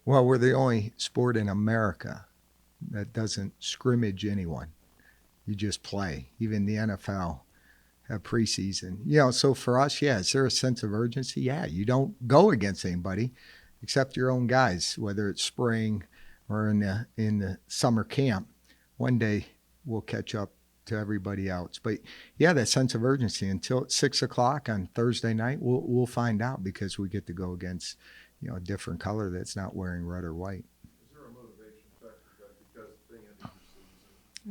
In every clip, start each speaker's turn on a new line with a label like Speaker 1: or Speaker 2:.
Speaker 1: Well, we're the only sport in America that doesn't scrimmage anyone. You just play. Even the NFL have preseason. So for us, yeah, is there a sense of urgency? Yeah, you don't go against anybody except your own guys, whether it's spring or in the summer camp. One day we'll catch up to everybody else. But yeah, that sense of urgency until it's 6 o'clock on Thursday night, we'll find out because we get to go against a different color that's not wearing red or white.
Speaker 2: Is there a motivation factor that because they ended your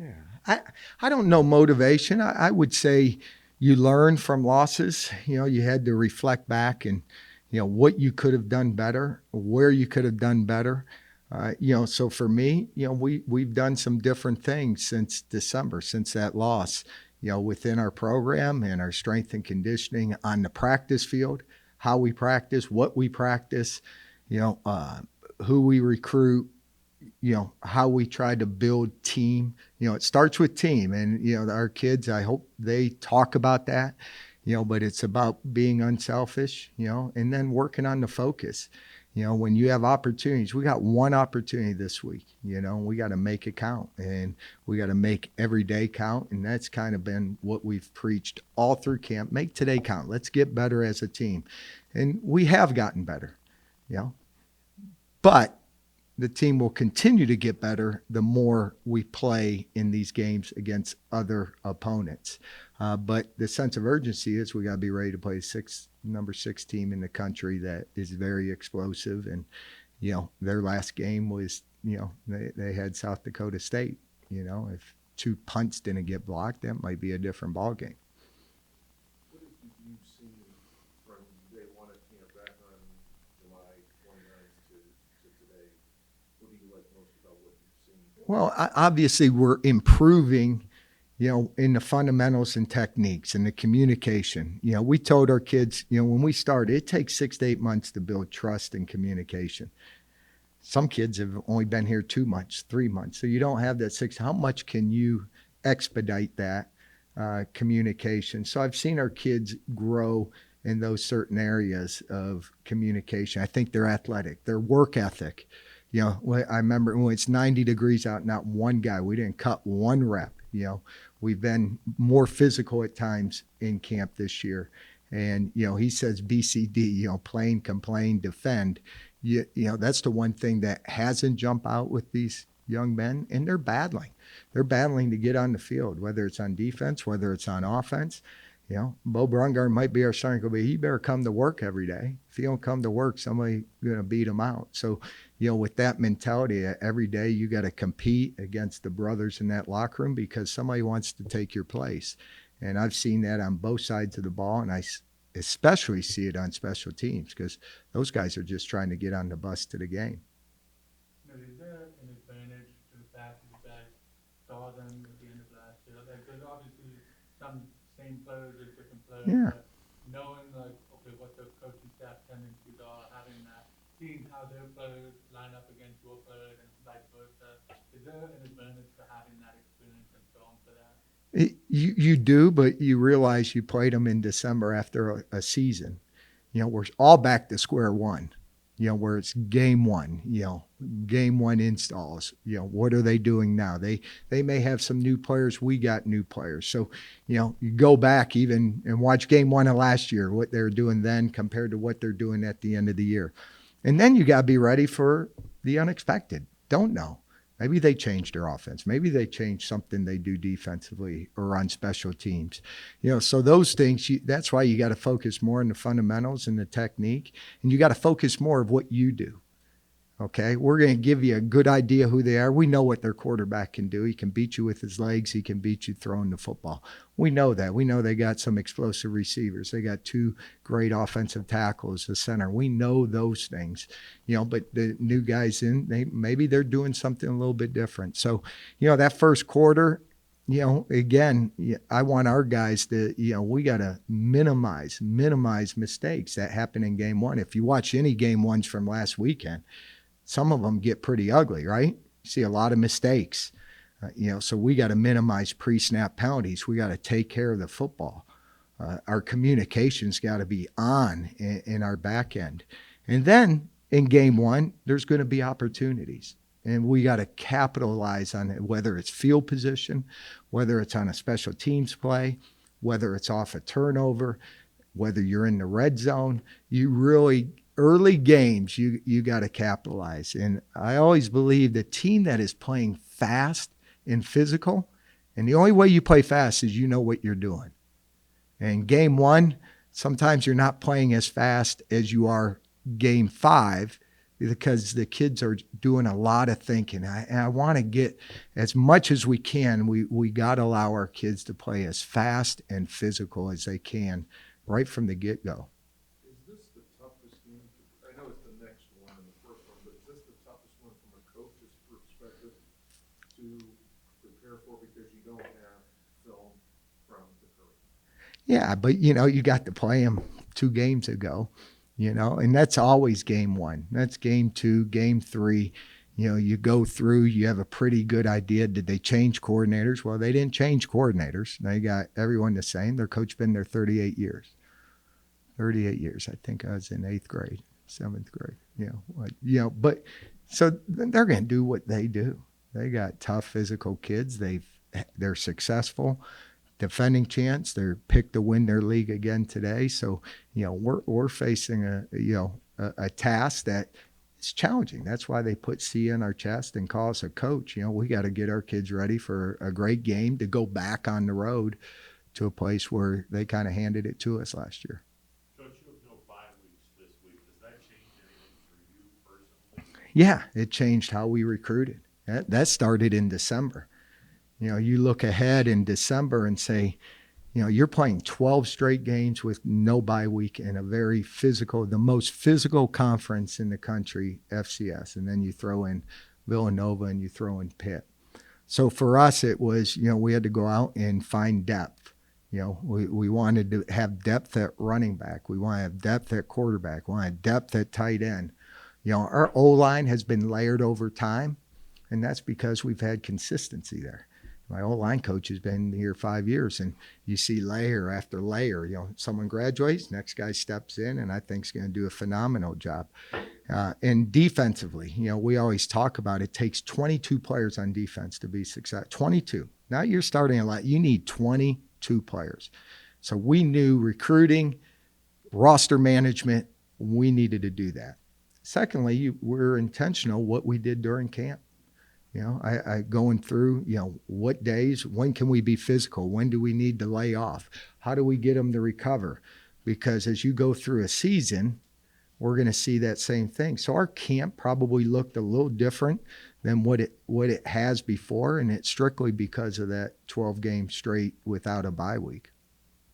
Speaker 2: season?
Speaker 1: Yeah, I don't know motivation. I would say you learn from losses. You had to reflect back and what you could have done better, where you could have done better. So for me, we've done some different things since December, since that loss. Within our program and our strength and conditioning on the practice field, how we practice, what we practice, who we recruit, how we try to build team. It starts with team, and our kids, I hope they talk about that. But it's about being unselfish, and then working on the focus. When you have opportunities, we got one opportunity this week, we got to make it count, and we got to make every day count. And that's kind of been what we've preached all through camp. Make today count. Let's get better as a team. And we have gotten better, but the team will continue to get better the more we play in these games against other opponents. But the sense of urgency is we got to be ready to play number 6 team in the country that is very explosive. And, their last game was, they had South Dakota State. If 2 punts didn't get blocked, that might be a different ballgame.
Speaker 2: What have you seen from day one at camp back on July 29th to today? What do you like most about what you've seen?
Speaker 1: Well, obviously we're improving, in the fundamentals and techniques and the communication. We told our kids, when we started, it takes 6 to 8 months to build trust and communication. Some kids have only been here 2 months, 3 months. So you don't have that 6. How much can you expedite that communication? So I've seen our kids grow in those certain areas of communication. I think they're athletic, their work ethic. I remember when it's 90 degrees out, not one guy, we didn't cut one rep. We've been more physical at times in camp this year. And, he says BCD, plain, complain, defend. That's the one thing that hasn't jumped out with these young men, and they're battling. They're battling to get on the field, whether it's on defense, whether it's on offense. Bo Brungar might be our starting coach, but he better come to work every day. If he don't come to work, somebody's going to beat him out. So, with that mentality, every day you got to compete against the brothers in that locker room because somebody wants to take your place. And I've seen that on both sides of the ball, and I especially see it on special teams because those guys are just trying to get on the bus to the game.
Speaker 3: Now, is there an advantage to the fact that you guys saw them at the end of last year? There's obviously some same players as different players,
Speaker 1: Yeah.
Speaker 3: but knowing what the coaching staff tendencies are, having that, seeing how their players line up against your players and vice versa, is there an advantage to having that experience and so on for that?
Speaker 1: You do, but you realize you played them in December after a season. We're all back to square one. Where it's game one. Game one installs. What are they doing now? They may have some new players. We got new players. So you go back even and watch game one of last year, what they're doing then compared to what they're doing at the end of the year, and then you got to be ready for the unexpected. Don't know. Maybe they changed their offense. Maybe they changed something they do defensively or on special teams. So those things, that's why you got to focus more on the fundamentals and the technique, and you got to focus more of what you do. Okay, we're going to give you a good idea who they are. We know what their quarterback can do. He can beat you with his legs. He can beat you throwing the football. We know that. We know they got some explosive receivers. They got 2 great offensive tackles, the center. We know those things, but the new guys maybe they're doing something a little bit different. So, that first quarter, again, I want our guys to, we got to minimize mistakes that happen in game one. If you watch any game ones from last weekend, some of them get pretty ugly, right? You see a lot of mistakes. So we got to minimize pre-snap penalties. We got to take care of the football. Our communication's got to be on in our back end. And then in game one, there's going to be opportunities. And we got to capitalize on it, whether it's field position, whether it's on a special teams play, whether it's off a turnover, whether you're in the red zone. You really, early games, you got to capitalize. And I always believe the team that is playing fast and physical, and the only way you play fast is you know what you're doing. And game one, sometimes you're not playing as fast as you are game five because the kids are doing a lot of thinking. I want to get as much as we can. We got to allow our kids to play as fast and physical as they can right from the get-go.
Speaker 2: Is this the toughest game? I know it's the next one and the first one, but is this the toughest one from a coach's perspective to prepare for because you don't have film from the current?
Speaker 1: Yeah, but, you got to play them 2 games ago, and that's always game one. That's game 2, game 3. You go through, you have a pretty good idea. Did they change coordinators? Well, they didn't change coordinators. They got everyone the same. Their coach been there 38 years. 38 years. I think I was in 8th grade, 7th grade. But so they're going to do what they do. They got tough physical kids. They're successful. Defending champs. They're picked to win their league again today. So, we're facing a task that is challenging. That's why they put C in our chest and call us a coach. We got to get our kids ready for a great game to go back on the road to a place where they kind of handed it to us last year.
Speaker 4: Coach, you have no bye weeks this week. Does that change anything for you personally?
Speaker 1: Yeah, it changed how we recruited. That started in December. You look ahead in December and say, you're playing 12 straight games with no bye week in a very physical, the most physical conference in the country, FCS. And then you throw in Villanova and you throw in Pitt. So for us, it was, we had to go out and find depth. We wanted to have depth at running back. We want to have depth at quarterback. We want to have depth at tight end. Our O-line has been layered over time, and that's because we've had consistency there. My O-line coach has been here 5 years, and you see layer after layer. Someone graduates, next guy steps in, and I think is going to do a phenomenal job. And defensively, we always talk about it takes 22 players on defense to be successful. 22. Not you're starting a lot. You need 22 players. So we knew recruiting, roster management, we needed to do that. Secondly, we're intentional what we did during camp. I going through, what days, when can we be physical? When do we need to lay off? How do we get them to recover? Because as you go through a season, we're going to see that same thing. So our camp probably looked a little different than what it has before, and it's strictly because of that 12 game straight without a bye week.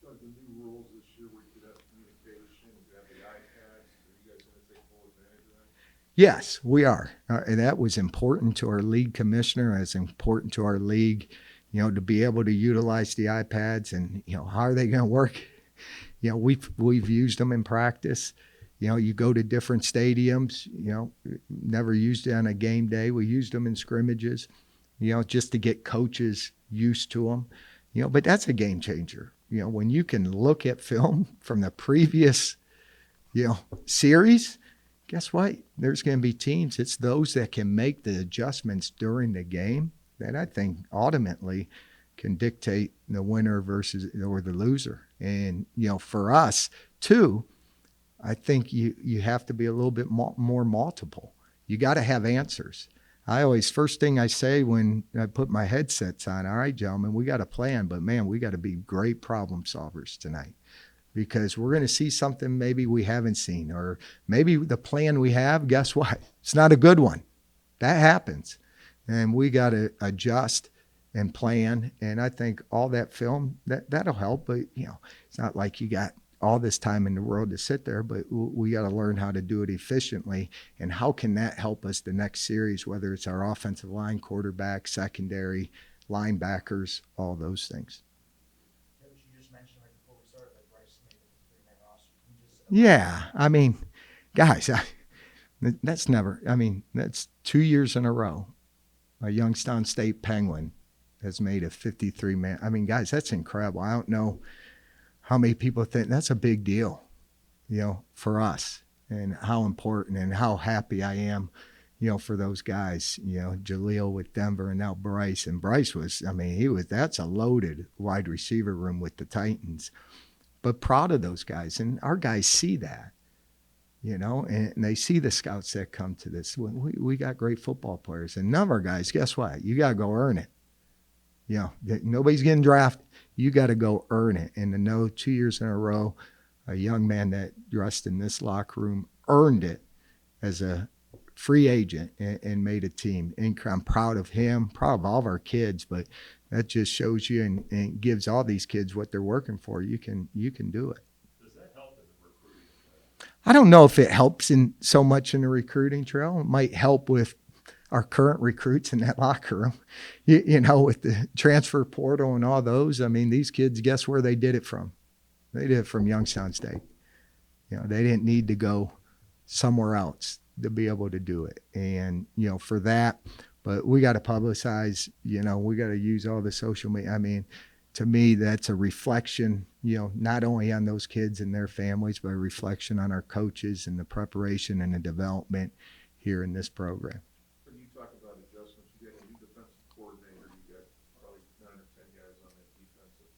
Speaker 2: Doug, the new rules this year where you could have communication, you could have the iPads, are you guys going to take full advantage of that?
Speaker 1: Yes, we are. And that was important to our league commissioner. It's important to our league, to be able to utilize the iPads and, how are they going to work? We've used them in practice. You go to different stadiums, never used it on a game day. We used them in scrimmages, just to get coaches used to them, but that's a game changer. When you can look at film from the previous, series, guess what? There's going to be teams. It's those that can make the adjustments during the game that I think ultimately can dictate the winner or the loser. And, for us too, I think you have to be a little bit more multiple. You got to have answers. First thing I say when I put my headsets on, all right, gentlemen, we got a plan, but man, we got to be great problem solvers tonight. Because we're going to see something maybe we haven't seen, or maybe the plan we have, guess what? It's not a good one. That happens. And we got to adjust and plan. And I think all that film, that'll help. But, it's not like you got all this time in the world to sit there, but we got to learn how to do it efficiently. And how can that help us the next series, whether it's our offensive line, quarterback, secondary, linebackers, all those things. Yeah, guys, that's 2 years in a row. A Youngstown State Penguin has made a 53-man. Guys, that's incredible. I don't know how many people think that's a big deal, for us. and how important and how happy I am, for those guys, Jaleel with Denver and now Bryce. And Bryce was, I mean, that's a loaded wide receiver room with the Titans. But proud of those guys. And our guys see that, and they see the scouts that come to this. We got great football players. And none of our guys, guess what? You got to go earn it. Nobody's getting drafted. You got to go earn it. And to know 2 years in a row, a young man that dressed in this locker room earned it as a free agent and made a team. And I'm proud of him, proud of all of our kids, but that just shows you and gives all these kids what they're working for. You can do it.
Speaker 4: Does that help in the recruiting trail?
Speaker 1: I don't know if it helps in so much in the recruiting trail. It might help with our current recruits in that locker room, with the transfer portal and all those. I mean, these kids, guess where they did it from? They did it from Youngstown State. They didn't need to go somewhere else to be able to do it. And, for that, but we got to publicize, we got to use all the social media. I mean, to me, that's a reflection, not only on those kids and their families, but a reflection on our coaches and the preparation and the development here in this program.
Speaker 2: When you talk about adjustments, you got a new defensive coordinator, you got probably 9 or 10 guys on that defensive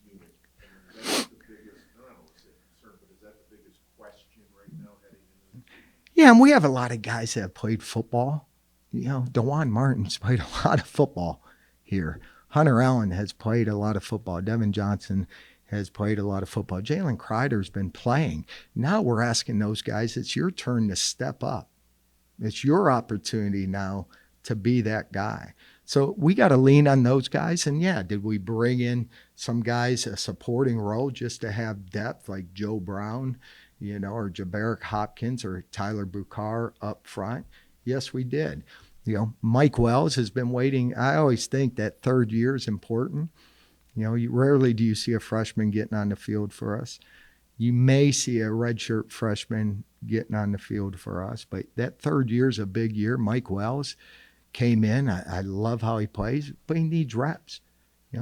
Speaker 2: unit. And that's the biggest, I don't want to say concern, but is that the biggest question right now heading into the season?
Speaker 1: Yeah, and we have a lot of guys that have played football. DeJuan Martin's played a lot of football here. Hunter Allen has played a lot of football. Devin Johnson has played a lot of football. Jalen Kreider's been playing. Now we're asking those guys, it's your turn to step up. It's your opportunity now to be that guy. So we got to lean on those guys. And yeah, did we bring in some guys a supporting role just to have depth like Joe Brown, or Jabaric Hopkins or Tyler Bukar up front? Yes, we did. Mike Wells has been waiting. I always think that third year is important. Rarely do you see a freshman getting on the field for us. You may see a redshirt freshman getting on the field for us, but that third year is a big year. Mike Wells came in. I love how he plays, but he needs reps.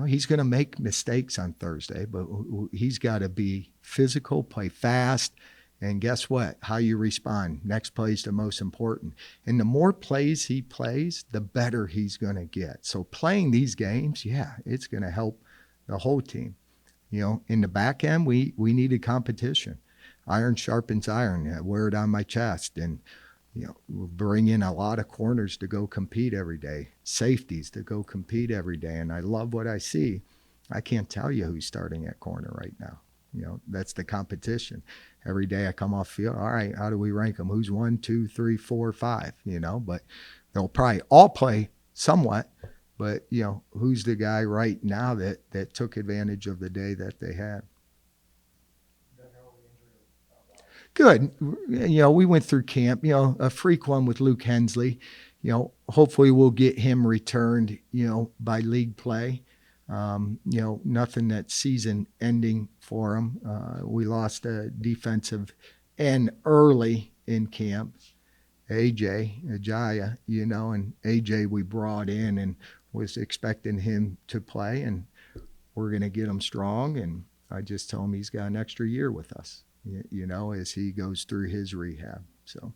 Speaker 1: He's going to make mistakes on Thursday, but he's got to be physical, play fast, and guess what? How you respond. Next play is the most important. And the more plays he plays, the better he's going to get. So playing these games, yeah, it's going to help the whole team. In the back end, we needed competition. Iron sharpens iron. I wear it on my chest. And, we'll bring in a lot of corners to go compete every day, safeties to go compete every day. And I love what I see. I can't tell you who's starting at corner right now. That's the competition. Every day I come off field, all right, how do we rank them? Who's 1, 2, 3, 4, 5, but they'll probably all play somewhat, but, who's the guy right now that took advantage of the day that they had? Good. We went through camp, a freak one with Luke Hensley. Hopefully we'll get him returned, by league play. Nothing that's season ending for him. We lost a defensive end early in camp, Ajaya, and AJ we brought in and was expecting him to play, and we're going to get him strong. And I just told him he's got an extra year with us, as he goes through his rehab. So